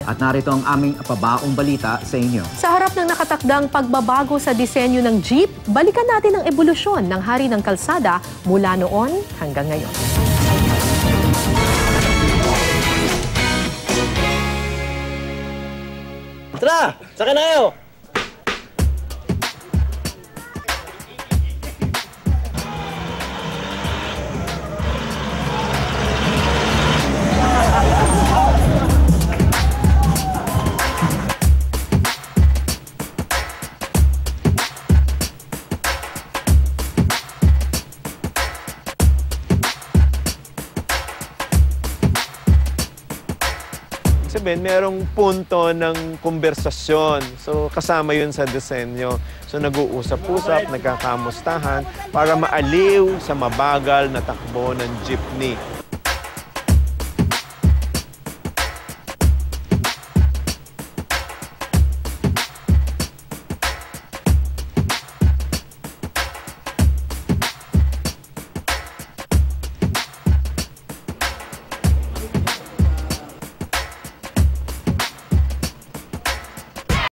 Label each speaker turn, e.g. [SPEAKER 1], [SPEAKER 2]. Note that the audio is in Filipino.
[SPEAKER 1] At narito ang aming pabaong balita sa inyo.
[SPEAKER 2] Sa harap ng nakatakdang pagbabago sa disenyo ng jeep, balikan natin ang ebolusyon ng hari ng kalsada mula noon hanggang ngayon.
[SPEAKER 3] Tara! Saka na kayo!
[SPEAKER 4] Sabihin, merong punto ng konversasyon. So, kasama yun sa disenyo. So, nag-uusap-usap, nagkakamustahan para maaliw sa mabagal na takbo ng jeepney.